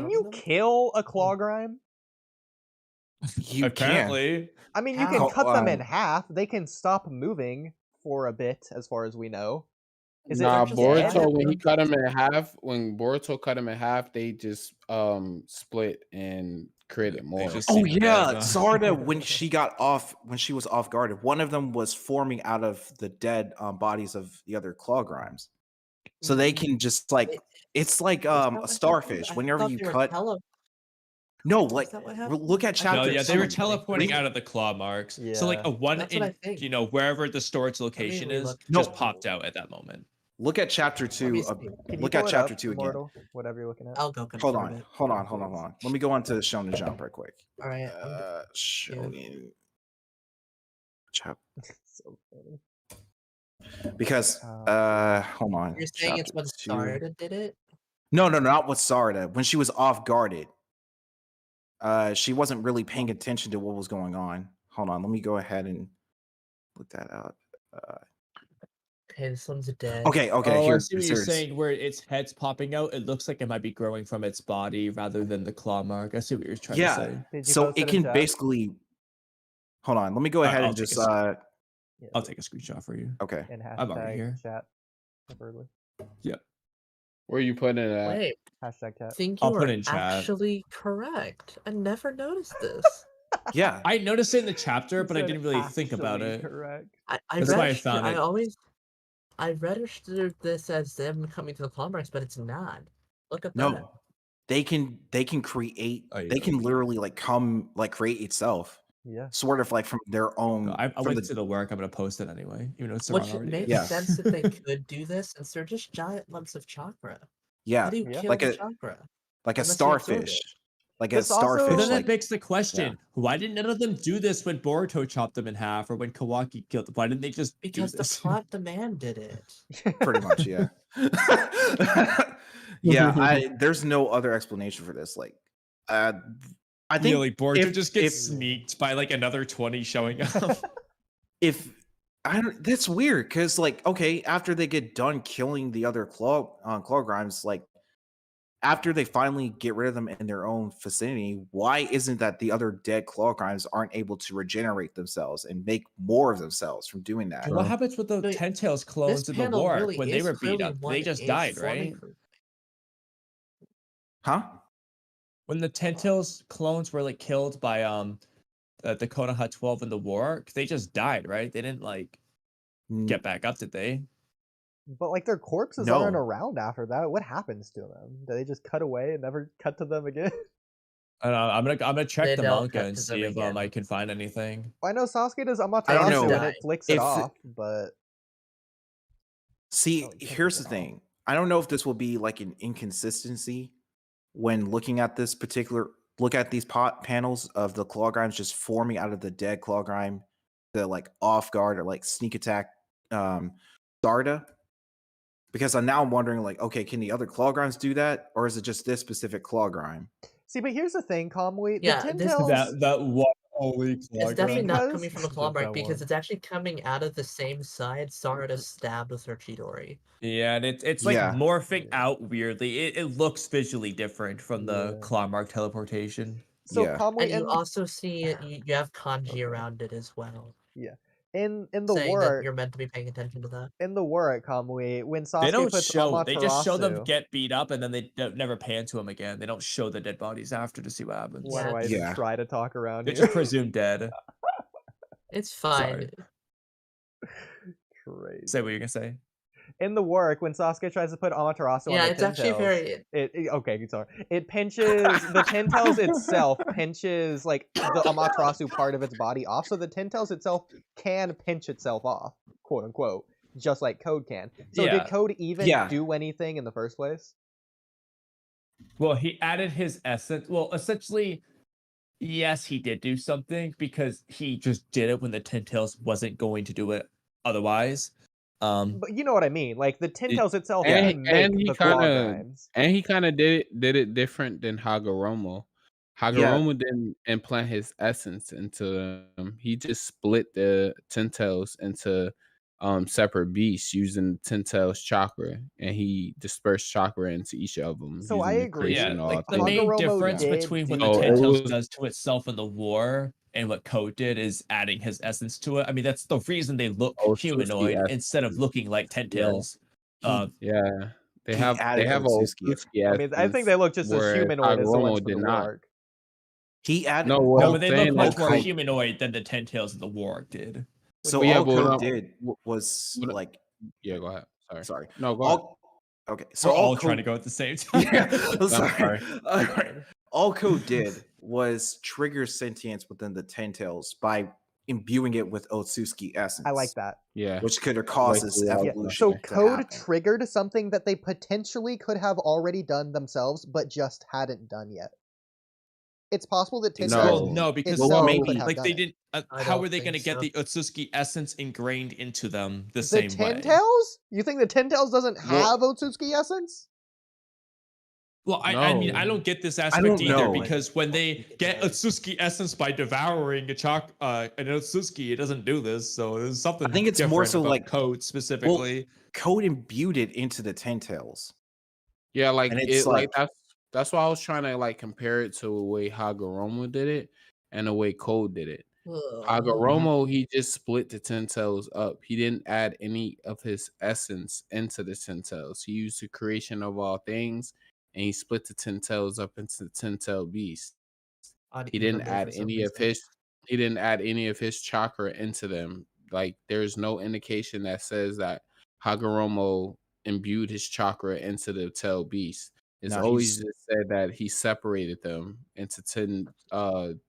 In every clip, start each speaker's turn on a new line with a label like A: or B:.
A: Can you kill a claw grime?
B: You can't.
C: Apparently.
A: I mean, you
D: How?
A: can cut them in half. They can stop moving for a bit, as far as we know. Is it
B: Nah,
A: dead?
B: Boruto, when he cut him in half, when Boruto cut him in half, they just split and created more.
C: just
D: Oh
C: seem
D: yeah,
C: dead.
D: Sarda when she was off guard, one of them was forming out of the dead bodies of the other claw grimes. So they can just like it's like
E: Is that
D: a
E: what happened?
D: starfish.
E: I
D: Whenever
E: thought
D: you
E: they were
D: cut no, like
E: that what happened?
D: look at
E: I
D: chapter
C: No,
E: thought
C: yeah, they
D: two.
C: were teleporting out of the claw marks. So like
A: Yeah.
C: a one
E: That's what I
C: in,
E: think.
C: you know, wherever the storage location is,
E: relook.
C: just
D: No.
C: popped out at that moment.
D: Look at chapter
E: Let
D: two.
E: me see.
A: Can you
D: Look
A: pull
D: at
A: it
D: chapter
A: up,
D: 2 again.
A: Immortal? Whatever you're looking at.
E: I'll go
D: Hold
E: confirm it.
D: on. Let me go on to Shonen Jump right quick.
E: All right.
D: Shonen chapter
A: So funny.
D: because hold on.
E: You're saying it's
D: Chapter
E: when
D: 2.
E: Sarda did it?
D: No, not with Sarda. When she was off guarded. She wasn't really paying attention to what was going on. Hold on, let me go ahead and look that out.
E: Okay, this one's dead.
D: Okay,
C: Oh, I
D: here's
C: see what you're saying. Where its head's popping out, it looks like it might be growing from its body rather than the claw mark. I see what you're trying to say.
A: Did you
D: So
A: post
D: it
A: in
D: can
A: chat?
D: basically hold on, let me go ahead
C: I'll
D: and
C: take
D: just
C: a
A: Yeah,
C: I'll take a screenshot for you.
D: okay.
A: and
C: I'm already here.
A: chat, preferably.
B: Where you putting it at?
E: Wait,
A: Hashtag
E: I
A: chat.
E: think
C: I'll
E: you
C: put
E: are
C: in chat.
E: actually correct. I never noticed this.
D: Yeah.
C: I noticed it in the chapter,
A: He
C: but I
A: said
C: didn't really think about
A: actually
C: it.
A: Correct.
C: That's why I found it.
E: I registered this as them coming to the claw marks, but it's not. Look at that.
D: No. They can create
C: Oh,
D: they
C: yeah.
D: can literally like come like create itself.
A: Yeah.
D: Sort of like from their own
C: I
D: from
C: went to the work. I'm gonna post it anyway, even though it's
E: Which
C: already.
E: makes
D: Yeah.
E: sense if they could do this, since they're just giant lumps of chakra. How
D: yeah,
E: do you
A: Yeah.
E: kill
D: like
E: the
D: a
E: chakra?
D: like a
E: Unless you absorb
D: starfish.
E: it.
D: Like a
A: This also-
D: starfish.
C: But then
D: like
C: that begs the question: why did none of them do this when Boruto chopped them in half, or when Kawaki killed them? Why didn't they just
E: Because
C: do
E: the
C: this?
E: plot demanded it.
D: pretty much, yeah. There's no other explanation for this. Like I think
C: like Boruto
D: if-
C: just gets
D: if-
C: sneaked by like another 20 showing up.
D: if I don't that's weird because like okay, after they get done killing the other claw grimes, like after they finally get rid of them in their own vicinity, why isn't that the other dead claw grimes aren't able to regenerate themselves and make more of themselves from doing that?
C: What happens with the
E: No,
C: Ten Tails clones in the
E: panel
C: war
E: really
C: when they
E: is
C: were beat
E: clearly
C: up? They
E: one
C: just
E: is
C: died,
E: forming
C: right?
E: from-
D: Huh?
C: When the Ten Tails clones were like killed by the Konoha 12 in the war, they just died, right? They didn't like get back up, did they?
A: But like their corpses
D: No.
A: aren't around after that. What happens to them? Do they just cut away and never cut to them again?
C: I don't know. I'm gonna check
E: They
C: the
E: don't
C: manga
E: cut
C: and
E: to
C: see
E: them
C: if
E: again.
C: I can find anything.
A: I know Sasuke does
D: I don't
A: Amaterasu
D: know.
A: and it flicks it
D: If-
A: off, but
D: See,
A: Oh, you can't
D: here's
A: take
D: the
A: it off.
D: thing. I don't know if this will be like an inconsistency when looking at this particular look at these panels of the claw grimes just forming out of the dead claw grime, the like off guard or like sneak attack Sarda. Because I'm wondering, like, okay, can the other claw grimes do that, or is it just this specific claw grime?
A: see, but here's the thing, Kamui.
E: Yeah,
A: the
E: this-
A: Tintels,
C: That one only
E: It's definitely not
A: Because-
E: coming from a claw mark
A: That
E: because
A: one.
E: it's actually coming out of the same side Sarada stabbed with her Chidori.
C: Yeah, and it's like
D: Yeah.
C: morphing out weirdly. It looks visually different from the
A: Yeah.
C: claw mark teleportation.
A: So
D: Yeah.
A: Kamui
E: And you also see you have kanji around it as well.
A: in the
E: saying
A: war
E: that you're meant to be paying attention to that.
A: in the war at Kamui, when Sasuke
C: They don't
A: puts
C: show. They just show them
A: Amaterasu-
C: get beat up, and then they don't, never pan to them again. They don't show the dead bodies after to see what happens.
A: Why do I
E: Yeah.
A: even
D: Yeah.
A: try to talk around
C: They're
A: here?
C: just presumed dead.
E: It's fine.
C: Sorry.
A: Crazy.
C: Say what you're gonna say.
A: In the work, when Sasuke tries to put Amaterasu
E: Yeah,
A: on the
E: it's actually
A: Tintels,
E: very.
A: okay, sorry. It pinches the Tintels itself pinches like the Amaterasu part of its body off, so the Tintels itself can pinch itself off, quote unquote, just like Code can. So
C: Yeah.
A: did Code even
D: Yeah.
A: do anything in the first place?
C: Well, he added his essence. Well, essentially, yes, he did do something because he just did it when the Ten Tails wasn't going to do it otherwise.
A: But you know what I mean. Like the Tintels itself
B: and-
A: can
B: and
A: make
B: he
A: the claw
B: kinda-
A: grimes.
B: And he kind of did it different than Hagoromo. Hagoromo didn't implant his essence into them. He just split the Ten Tails into separate beasts using Tentail's chakra, and he dispersed chakra into each of them
A: So I
B: using the
A: agree.
C: Yeah,
B: creation of all
C: like the
B: things.
C: main
A: Hagoromo
C: difference
A: did
C: between what
A: do
C: the
B: So it
A: that.
C: Tentels
B: was
C: does to itself in the war and what Code did is adding his essence to it. I mean, that's the reason they look
B: Otsutsuki
C: humanoid instead of
B: essence.
C: looking like Tentels.
D: He
B: Yeah, they
D: he added
B: have a
D: Otsutsuki.
B: Otsutsuki
A: I mean, I think
B: essence,
A: they look just as
B: whereas
A: humanoid as the ones
B: Hagoromo
A: from the
B: did
A: war
B: not.
A: arc.
D: He added.
B: No, what
C: No,
B: I'm
C: but they
B: saying
C: look
B: is
C: much more
B: like,
C: humanoid than the Tentels in the war did.
D: So
B: well, yeah,
D: all
B: but
D: Code did was
B: what-
D: like,
B: yeah, go ahead. Sorry.
D: sorry,
B: No, go ahead.
D: all okay. So
C: We're
D: all
C: all trying to
D: Code,
C: go at the same time.
D: yeah, I'm
B: I'm
D: sorry.
B: sorry.
A: Good.
D: All Code did was trigger sentience within the Tentacles by imbuing it with Otsutsuki essence.
A: I like that.
B: Yeah,
D: which could cause this
B: Yeah,
A: Yeah.
D: evolution.
A: So
D: to
A: Code
D: happen.
A: triggered something that they potentially could have already done themselves, but just hadn't done yet. It's possible that
D: Exactly.
A: Tentacles
C: Well, no, because
A: itself
D: maybe-
A: could have
C: like
A: done
C: they
A: it.
C: didn't.
E: I
C: How
E: don't
C: are they going to
E: think
C: get
E: so.
C: the Otsutsuki essence ingrained into them the
A: The
C: same way?
A: Tentacles? You think the Tentacles doesn't
B: Well-
A: have Otsutsuki essence?
C: Well, I mean, I
B: No.
C: don't get this
D: don't
C: aspect either
D: know.
C: because when
E: I
C: they
E: think it
C: get
E: does.
C: Otsutsuki essence by devouring an Otsutsuki, it doesn't do this. So there's something.
D: I think it's more
C: different
D: so
C: about
D: like-
C: Code specifically.
D: Code imbued it into the Tentacles.
B: yeah, like
D: And it's
B: it, like
D: like-
B: that's why I was trying to like compare it to the way Hagoromo did it and the way Code did it. Hagoromo, he just split the Tentacles up. He didn't add any of his essence into the Tentacles. He used the creation of all things, and he split the Tentacles up into the Tentail beast.
E: Odd
B: He
E: even
B: didn't
E: more
B: add
E: for some
B: any of
E: reason.
B: his chakra into them. Like there's no indication that says that Hagoromo imbued his chakra into the tail beast. It's
D: No,
B: always
D: he's-
B: just said that he separated them into 10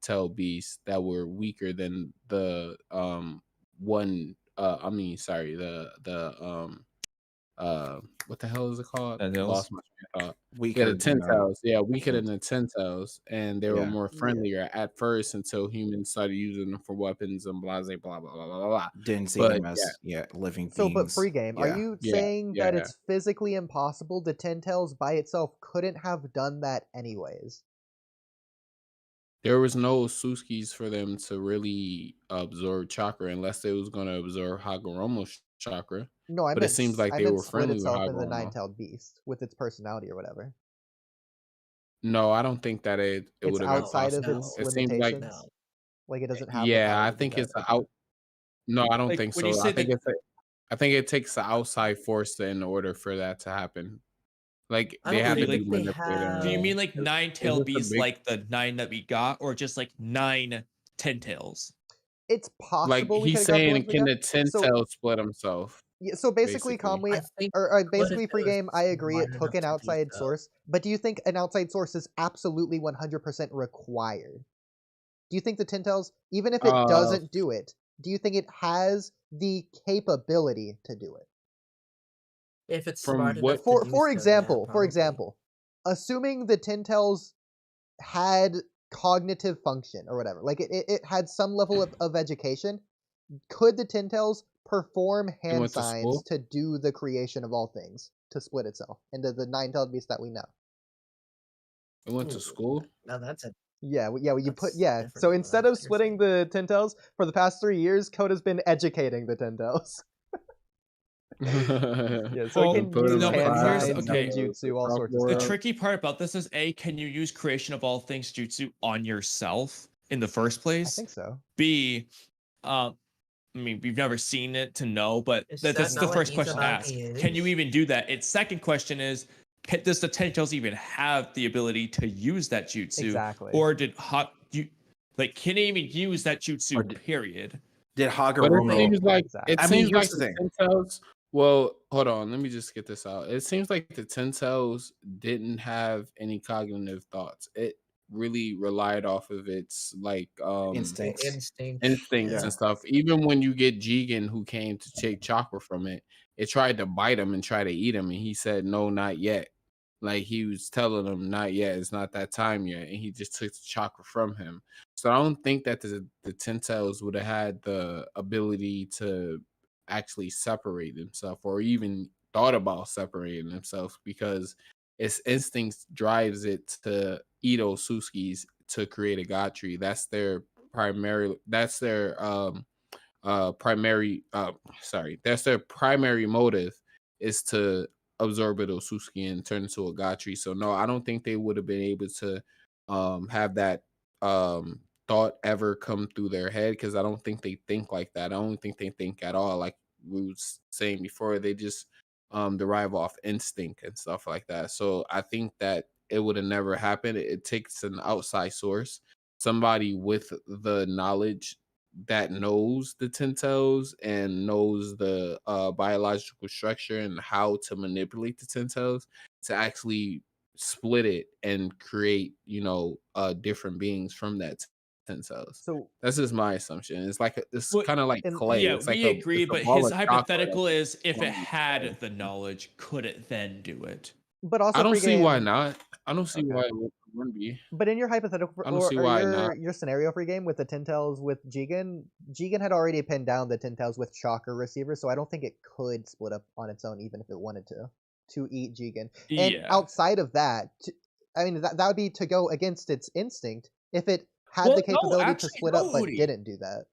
B: tail beasts that were weaker than the one I mean sorry, what the hell is it called?
C: Tentacles?
B: Lost my train of thought.
D: weaker
B: Yeah, the
D: than,
B: Tentacles. Yeah, weaker than the Tentacles, and they were
D: Yeah.
B: more
A: Yeah.
B: friendlier at first until humans started using them for weapons and blah blah blah blah blah blah blah.
D: didn't see
B: But
D: them as living
A: So,
D: beings.
A: but free game, are
D: Yeah.
A: you
B: Yeah,
A: saying that
B: yeah.
A: it's physically impossible the Tentacles by itself couldn't have done that anyways?
B: There was no Suskis for them to really absorb chakra unless they was going to absorb Hagoromo's chakra.
A: No, I
B: But it
A: meant
B: seems like
A: I
B: they
A: meant
B: were
A: split
B: friendly with
A: itself in the
B: Hagoromo.
A: nine-tailed beast with its personality or whatever.
B: No, I don't think that it
A: It's
B: would have been
A: outside of
B: possible.
A: its
B: It seems like
A: limitations. Like it doesn't have the
B: yeah,
A: power
B: I
A: to do
B: think
A: that.
B: it's
A: Okay.
B: out. No, I don't
C: Like,
B: think
C: when you
B: so.
C: say
B: I think
C: that-
B: it's I think it takes the outside force in order for that to happen. Like
E: I
B: they
E: don't
B: have to
C: think
B: be
E: they
B: manipulated.
E: have-
C: Do you mean like
B: Is-
C: nine
B: is
C: tail
B: this a
C: beasts
B: big-
C: like the 9 that we got, or just like 9 Tentacles?
A: It's possible.
B: Like
A: we
B: he's
A: could've got the
B: saying,
A: ones we
B: can
A: got.
B: the Tentail split himself?
A: Yeah, so basically,
B: basically?
A: Kamui,
E: I think
A: basically
E: if it
A: free
E: was
A: game, I agree. It
E: minor
A: took an
E: enough to do
A: outside
E: so?
A: source, but do you think an outside source is absolutely 100% required? Do you think the Tentacles, even if it doesn't do it, do you think it has the capability to do it?
E: If it's
B: From
E: smart
B: what-
E: enough to
A: For
E: do so, yeah,
A: example,
E: probably.
A: assuming the Tentacles had cognitive function or whatever, like it had some level of education, could the Tentacles perform hand
B: went to
A: signs
B: school?
A: to do the creation of all things, to split itself into the nine-tailed beast that we know?
B: It went to school.
E: Now that's a
A: Yeah, you put
E: That's different
A: So
E: than what
A: instead
E: I
A: of
E: thought you were
A: splitting the Tentacles for the past 3 years, Code has been educating the Tentacles. Yeah, so
C: Well,
A: it can
B: put
A: use
B: him
C: no, but
A: hand
C: here's-
A: signs,
C: okay.
A: ninjutsu, all sorts of
C: The
A: stuff.
C: tricky part about this is can you use creation of all things jutsu on yourself in the first
A: I
C: place?
A: think so.
C: B, I mean, we've never seen it to know, but
E: Is
C: that's
E: that
C: the
E: not
C: first
E: what
C: question to ask.
E: Izanagi
C: Can you
E: is?
C: even do that? Its second question is, does the Tentacles even have the ability to use that jutsu?
A: Exactly.
C: Or did can it even use that jutsu,
D: Or did-
C: period?
D: Did
B: But it
D: Hagoromo?
B: seems like
A: Exactly.
B: it
D: I mean,
B: seems like
D: here's the
B: the
D: thing.
B: Tentacles. Well, hold on. Let me just get this out. It seems like the Tentacles didn't have any cognitive thoughts. It really relied off of its like
D: Instincts.
C: Instincts
D: Yeah.
B: and stuff. Even when you get Jigen, who came to take chakra from it, it tried to bite him and try to eat him, and he said, "No, not yet." Like he was telling him, "Not yet. It's not that time yet," and he just took the chakra from him. So I don't think that the Tentacles would have had the ability to actually separate themselves, or even thought about separating themselves, because its instincts drives it to eat Otsutskis to create a god tree. That's their primary. That's their primary that's their primary motive is to absorb it Osuski and turn into a Gatri. So no, I don't think they would have been able to have that thought ever come through their head, because I don't think they think like that. I don't think they think at all. Like we was saying before, they just derive off instinct and stuff like that. So I think that it would have never happened. It takes an outside source, somebody with the knowledge that knows the Tentels and knows the biological structure and how to manipulate the Tentels to actually split it and create, different beings from that Tentels.
A: So
B: That's just my assumption. It's like it's
C: Well,
B: kind of like
A: and-
B: clay.
C: Yeah,
B: It's like
C: we agree,
B: it's a
C: but
B: ball
C: his
B: of chocolate
C: hypothetical
B: that's
C: is if it
B: slowly
C: had
B: sliding.
C: the knowledge, could it then do it?
A: but also
B: I don't see why
A: pregame-
B: not. I don't see
C: Okay.
B: why it wouldn't be.
A: But in your hypothetical
B: I don't see why not.
A: your scenario free game with the Tentels with Jigen had already pinned down the Tentels with chakra receivers, so I don't think it could split up on its own even if it wanted to eat Jigen. And
C: Yeah.
A: outside of that, that would be to go against its instinct if it had
C: Well,
A: the
C: no,
A: capability to
C: actually,
A: split
C: no,
A: up but
C: Oodie.
A: didn't do that.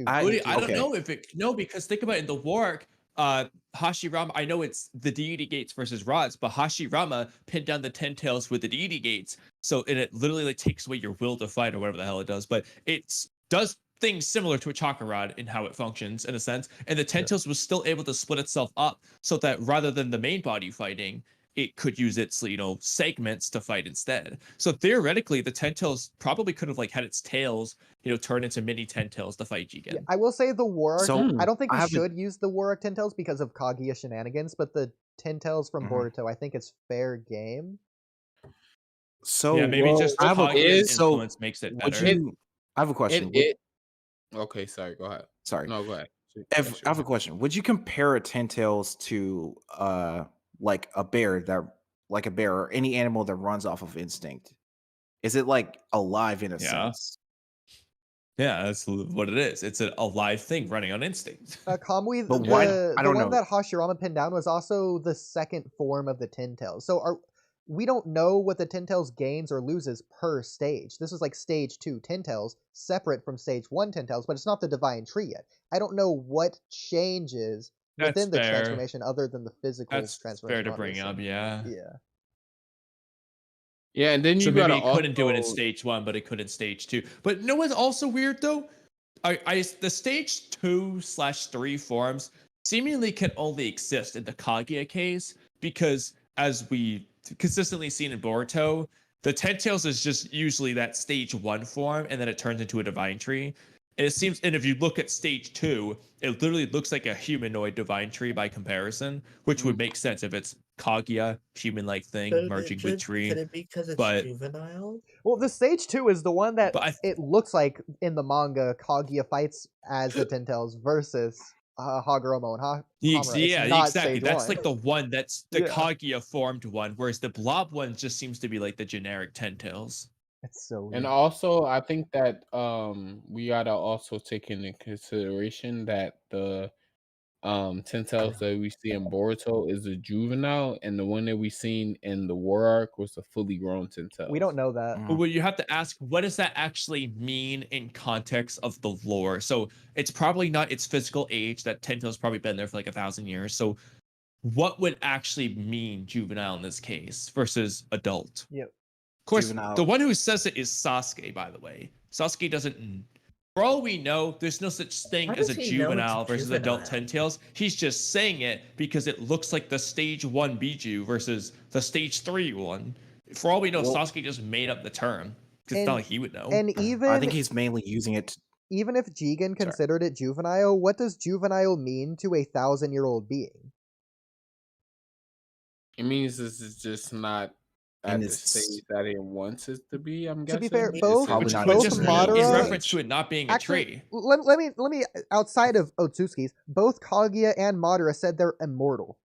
C: Oodie, I don't
D: okay.
C: know if it because think about it, in the war, Hashirama, I know it's the deity gates versus rods, but Hashirama pinned down the 10 tails with the deity gates. So it literally like takes away your will to fight or whatever the hell it does. But it does things similar to a chakra rod in how it functions in a sense. And the 10 tails was still able to split itself up so that rather than the main body fighting, it could use its segments to fight instead. So theoretically, the 10 tails probably could have like had its tails turn into mini 10 tails to fight Jigen.
A: Yeah, I will say the War
D: So,
A: I don't think
D: I
A: we
D: have a-
A: should use the War Tentels because of Kaguya shenanigans, but the Tentels from
D: Mhm.
A: Boruto I think is fair game.
D: So
C: Yeah, maybe just
D: I have a
C: Kaguya's
B: so
C: influence makes it
D: would
C: better.
D: you? I have a question.
B: Okay, sorry, go ahead.
D: Sorry.
B: No, go ahead.
D: I have a question. Would you compare a 10 tails to like a bear or any animal that runs off of instinct? Is it like alive in a
C: Yeah.
D: sense?
C: Yeah, that's what it is. It's a live thing running on instinct.
A: Kamui,
D: But why-
A: the
D: I don't
A: one
D: know.
A: that Hashirama pinned down was also the second form of the Tentels. So we don't know what the Tentels gains or loses per stage. This is like stage 2 Tentels, separate from stage 1 Tentels, but it's not the divine tree yet. I don't know what changes within the
C: That's fair.
A: transformation other than the physical
C: That's
A: transformation.
C: fair to bring up, yeah.
A: Yeah.
B: Yeah, and then you
C: So maybe
B: gotta
C: it couldn't do it in
B: also-
C: stage 1, but it could in stage 2. But you know what's also weird though? The stage 2/3 forms seemingly can only exist in the Kaguya case because, as we consistently seen in Boruto, the 10 tails is just usually that stage 1 form, and then it turns into a divine tree. And it seems, and if you look at stage 2, it literally looks like a humanoid divine tree by comparison, which would make sense if it's Kaguya, human-like thing, merging with tree.
E: Could it be because it's
C: but-
E: juvenile?
A: Well, the stage 2 is the one that
C: But
A: it looks like in the manga Kaguya fights as the Tentels versus Hagoromo and Hamura. It's
C: Yeah,
A: not
C: exactly.
A: stage
C: That's
A: 1.
C: like the one that's the
A: Yeah.
C: Kaguya formed one, whereas the blob one just seems to be like the generic 10 tails.
A: It's so
B: And
A: weird.
B: also, I think that we gotta also take into consideration that the Tentels that we see in Boruto is a juvenile, and the one that we seen in the War Arc was a fully grown Tentel.
A: We don't know that.
D: Mm.
C: But what you have to ask, what does that actually mean in context of the lore? So it's probably not its physical age. That 10 tails probably been there for like 1,000 years. So what would actually mean juvenile in this case versus adult?
A: Yep.
C: Of course,
D: Juvenile.
C: the one who says it is Sasuke, by the way. Sasuke doesn't. For all we know, there's no such thing
E: How
C: as a
E: does he know it's
C: juvenile versus adult
E: juvenile?
C: 10 tails. He's just saying it because it looks like the stage 1 Biju versus the stage 3 one. For all we know,
D: Well-
C: Sasuke just made up the term. 'Cause it's not like he would know.
A: And even
D: I think he's mainly using it.
A: even if Jigen considered it juvenile, what does juvenile mean to a 1,000-year-old being?
B: It means this is just not at
D: And
B: the
D: it's-
B: stage that it wants it to be. I'm
A: To
B: guessing.
A: be fair,
B: It's
A: both-
D: Probably
C: Which
D: not
C: would
A: both
C: just
D: necessarily
C: mean in
A: Madara-
C: reference to it not being a
A: Actually,
C: tree.
A: let me outside of Otsutsuki's, both Kaguya and Madara said they're immortal.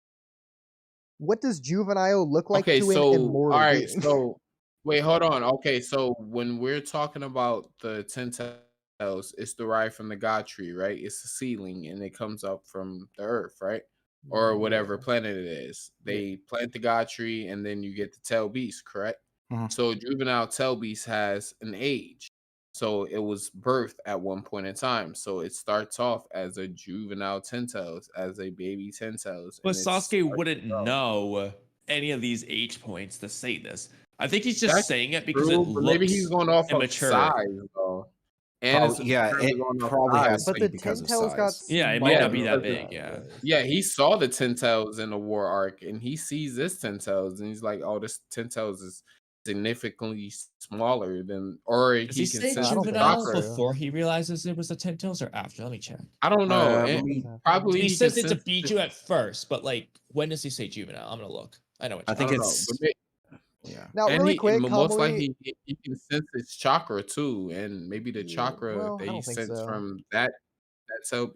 A: What does juvenile look like
B: Okay,
A: to
B: so
A: an immortal
B: all right,
A: being?
B: so wait, hold on. Okay, so when we're talking about the Tentels, it's derived from the God tree, right? It's a seedling, and it comes up from the earth, right? Or whatever
A: Yeah.
B: planet it is. They plant the God tree, and then you get the Tail Beast, correct?
D: Mhm.
B: So juvenile Tail Beast has an age. So it was birthed at one point in time. So it starts off as a juvenile Ten-Tails, as a baby Ten-Tails.
C: But
B: and
C: Sasuke wouldn't know any of these age points to say this. I think he's just
B: That's
C: saying it because
B: true,
C: it
B: but maybe he's
C: looks
B: going off
C: immature.
B: of size, though. And
D: Probably, yeah,
B: apparently
D: it
B: going off
D: probably
B: size.
D: has to
A: But
D: be
A: the
D: because of
A: Ten-Tails got
D: size.
C: Yeah, it might
B: Yeah,
C: not be that
B: because-
C: big. Yeah.
B: Yeah, he saw the Ten-Tails in the war arc, and he sees this Ten-Tails, and he's like, "Oh, this Ten-Tails is significantly smaller than." Or
C: Does he say
A: I don't think
C: juvenile
A: so.
C: before he realizes it was the Ten-Tails or after? Let me check.
B: I don't know.
D: let
B: and
D: me-
B: probably
C: He says
B: can
C: it's a
B: sense it.
C: Biju at first, but like, when does he say juvenile? I'm gonna look. I know.
D: I
B: I
D: think
B: don't know,
D: it's
B: but may-
D: yeah.
A: Now,
B: and
A: really
B: he,
A: quick,
B: most
A: Kamui,
B: likely he can sense his chakra too, and maybe the
A: Yeah,
B: chakra
A: well, I
B: that he
A: don't think
B: sensed
A: so.
B: from that. So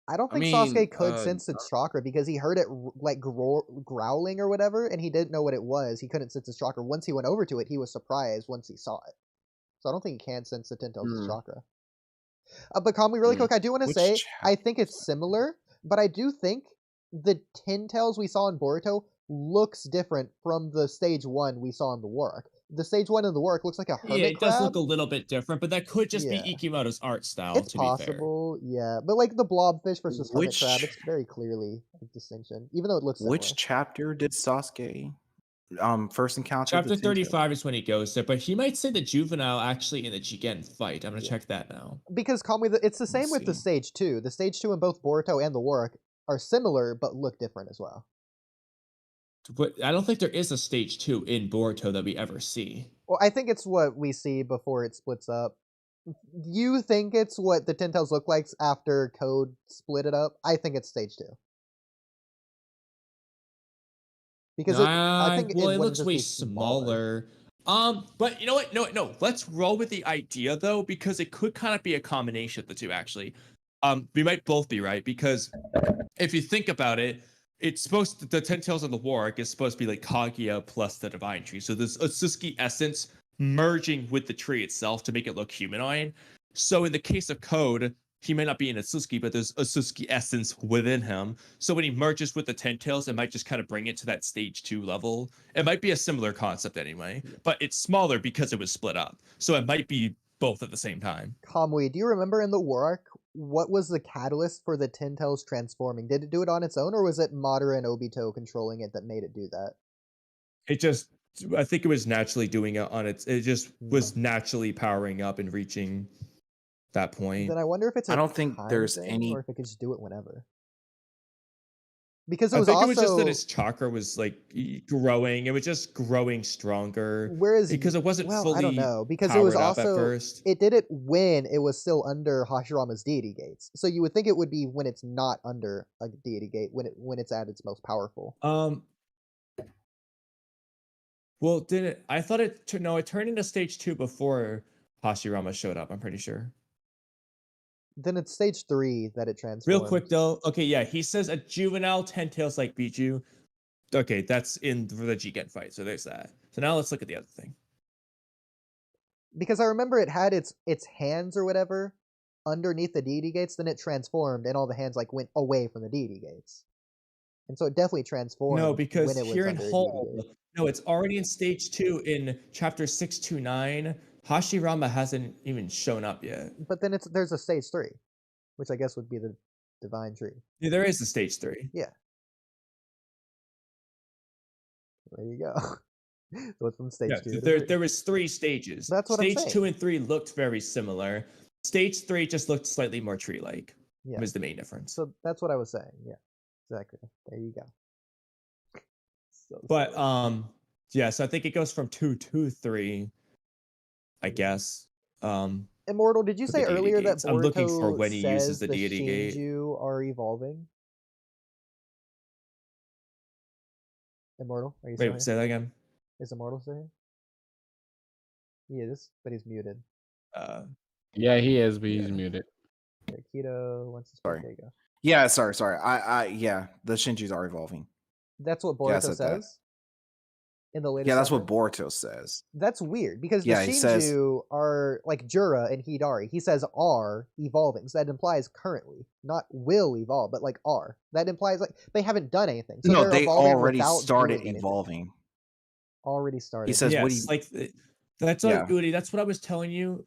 A: I don't
B: I
A: think
B: mean,
A: Sasuke could sense its chakra because he heard it like growling or whatever, and he didn't know what it was. He couldn't sense his chakra. Once he went over to it, he was surprised once he saw it. So I don't think he can sense the Ten-Tails' chakra. But Kamui, really quick, I do want to
D: Which
A: say I
D: chapter
A: think it's similar, but I do think the Ten-Tails we saw in Boruto looks different from the stage 1 we saw in the work. The stage 1 in the work looks like a hermit
C: Yeah, it does
A: crab.
C: look a little bit different, but that could just
A: Yeah.
C: be Ikimoto's art style.
A: It's
C: to be fair.
A: possible, yeah. But like the blobfish versus hermit
D: Which-
A: crab, it's very clearly a distinction, even though it looks similar.
D: Which chapter did Sasuke first encounter?
C: Chapter
D: the Ten-Tails?
C: 35 is when he goes there, but he might say the juvenile actually in the Jigen fight. I'm gonna check that now.
A: Because Kamui, it's the
D: Let's
A: same with the
D: see.
A: stage 2. The stage 2 in both Boruto and the work are similar but look different as well.
C: But I don't think there is a stage 2 in Boruto that we ever see.
A: Well, I think it's what we see before it splits up. You think it's what the Ten-Tails look like after Code split it up? I think it's stage 2. Because I think
C: well, it
A: wouldn't
C: looks
A: just
C: way
A: be
C: smaller. But you know what? No. Let's roll with the idea though, because it could kind of be a combination of the two. Actually, we might both be right because if you think about it, it's supposed to, the Ten-Tails of the Warwick is supposed to be like Kaguya plus the Divine Tree. So there's a Suzuki essence merging with the tree itself to make it look humanoid. So in the case of Code, he may not be in a Suzuki, but there's a Suzuki essence within him. So when he merges with the Ten-Tails, it might just kind of bring it to that stage 2 level. It might be a similar concept anyway, but it's smaller because it was split up. So it might be both at the same time.
A: Kamui, do you remember in the war arc, what was the catalyst for the Ten-Tails transforming? Did it do it on its own, or was it Madara and Obito controlling it that made it do that?
C: It just, I think it was naturally doing it on its, it just was naturally powering up and reaching that point.
A: Then I wonder if it's
D: I don't think
A: time
D: there's
A: thing,
D: any-
A: or if it could just do it whenever. Because it
C: I
A: was
C: think
A: also
C: it was just that his chakra was like growing. It was just growing stronger.
A: whereas
C: Because it wasn't
A: well,
C: fully
A: I don't know, because it was
C: powered up at
A: also
C: first.
A: it did it when it was still under Hashirama's deity gates. So you would think it would be when it's not under a deity gate, when it's at its most powerful.
C: Well, did it? I thought it. No, it turned into stage 2 before Hashirama showed up. I'm pretty sure.
A: Then it's stage 3 that it transforms.
C: Real quick though. Okay, yeah, he says a juvenile Ten-Tails like Biju. Okay, that's in the Jigen fight. So there's that. So now let's look at the other thing.
A: Because I remember it had its hands or whatever underneath the deity gates, then it transformed and all the hands like went away from the deity gates. And so it definitely transformed.
C: No, because
A: when it was
C: here in
A: under a deity
C: Hull,
A: gate.
C: no, it's already in stage 2 in chapter 629. Hashirama hasn't even shown up yet.
A: But then there's a stage 3, which I guess would be the Divine Tree.
C: Yeah, there is a stage 3.
A: There you go. So it's from stage
C: Yeah,
A: 2 to
C: there
A: 3.
C: there was 3 stages.
A: That's what I'm
C: Stage
A: saying.
C: 2 and 3 looked very similar. Stage 3 just looked slightly more tree-like.
A: Yeah.
C: Was the main difference.
A: So that's what I was saying. Yeah, exactly. There you go. So
C: But
A: silly.
C: yeah, so I think it goes from 2 to 3, I guess.
A: Immortal, did you
C: with
A: say
C: the deity
A: earlier that
C: gates. I'm looking for
A: Boruto
C: when he uses
A: says
C: the
A: the
C: deity gate.
A: Shinju are evolving? Immortal, are you still
C: Wait,
A: here?
C: say that again.
A: Is Immortal still here? He is, but he's muted.
B: Yeah, he is, but he's
C: Yeah.
B: muted.
A: Okay, Keto wants to speak.
D: Sorry.
A: There you go.
D: Yeah, sorry. Yeah, the Shinjus are evolving.
A: That's what
D: Yeah, I
A: Boruto
D: said that.
A: says in the latest.
D: Yeah, that's what
A: chapter?
D: Boruto says.
A: That's weird because
D: Yeah,
A: the
D: he says-
A: Shinju are like Jura and Hidari. He says are evolving, so that implies currently, not will evolve, but like are. That implies like they haven't done anything. So
D: No,
A: they're
D: they
A: evolving
D: already
A: without
D: started
A: doing anything.
D: evolving.
A: Already started.
D: He says,
C: Yes,
D: what do you...
C: like that's what
D: Yeah.
C: Oodie, that's what I was telling you.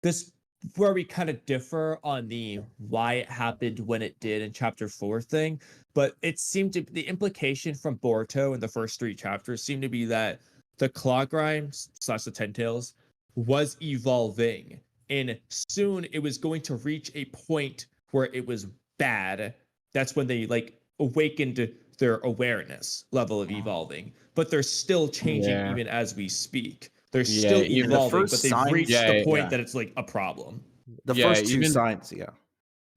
C: this where we kind of differ on the why it happened when it did in chapter 4 thing, but it seemed to the implication from Boruto in the first 3 chapters seemed to be that the claw grimes / the ten tails was evolving, and soon it was going to reach a point where it was bad. That's when they like awakened their awareness level of evolving, but they're still changing
B: Yeah.
C: even as we speak. They're
B: Yeah,
C: still
B: even the
C: evolving,
D: first
C: but they've
D: signs-
C: reached the
B: Yeah,
C: point
D: yeah.
C: that it's like a problem.
D: The
B: Yeah,
D: first 2
B: even-
D: signs, yeah.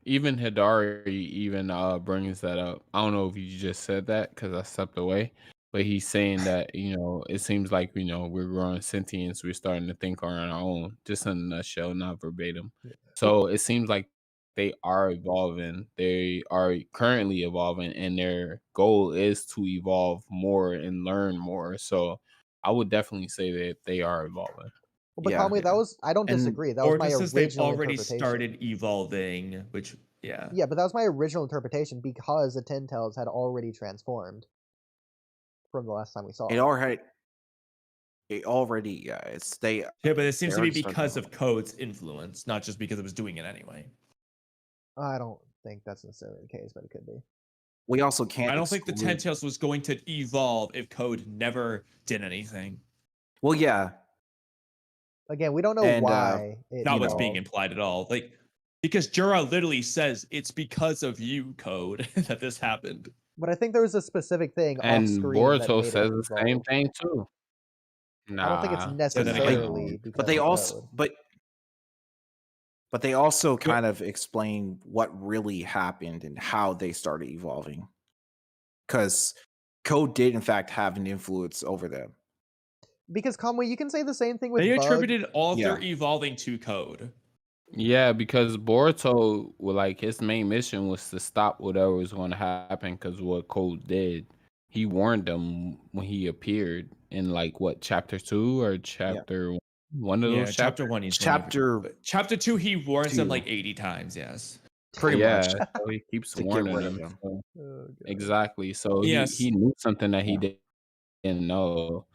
B: Even Hidari even brings that up. I don't know if you just said that because I stepped away, but he's saying that, you know, it seems like, you know, we're growing sentience, we're starting to think on our own, just in a nutshell, not verbatim. So it seems like they are evolving. They are currently evolving, and their goal is to evolve more and learn more. So I would definitely say that they are evolving.
A: Well, but
D: Yeah.
A: Kamui, that was I don't
D: And-
A: disagree. That
C: Or
A: was my
C: just as they've
A: original
C: already
A: interpretation.
C: started evolving, which yeah.
A: Yeah, but that was my original interpretation because the Ten Tails had already transformed from the last time we saw
D: It already, yeah, it's they.
C: Yeah, but it seems to be
D: already started
C: because of
D: evolving.
C: Code's influence, not just because it was doing it anyway.
A: I don't think that's necessarily the case, but it could be.
D: We also can't.
C: I don't think the
D: exclude-
C: Ten Tails was going to evolve if Code never did anything.
D: Well, yeah,
A: Again, we don't know
D: And,
A: why.
C: Not what's being
A: evolved.
C: implied at all. Like because Jura literally says it's because of you, Code, that this happened.
A: But I think there was a specific thing
B: And
A: off screen that
B: Boruto
A: made
B: says
A: it
B: the same
A: evolve.
B: thing too.
A: I don't think it's
B: Nah.
A: necessarily because
D: but they
A: of
D: also,
A: Code.
D: but they also kind of explain what really happened and how they started evolving, because Code did in fact have an influence over them.
A: Because Kamui, you can say the same thing with
C: They
A: Bug.
C: attributed all of their
D: Yeah.
C: evolving to Code.
B: Yeah, because Boruto, well, like his main mission was to stop whatever was going to happen. Because what Code did, he warned them when he appeared in like what chapter 2 or chapter 1 of
C: Yeah,
B: those
C: chapter
B: chapters.
C: 1 he's
D: Chapter
C: but chapter 2 he warns them
D: 2.
C: like 80 times, yes.
D: Pretty
B: Yeah,
D: much.
B: so he keeps
D: To get
B: warning
D: rid of
B: them.
D: them.
B: So,
A: Oh, God.
B: exactly. So
C: Yes.
B: he knew something that he
D: Yeah.
B: didn't know.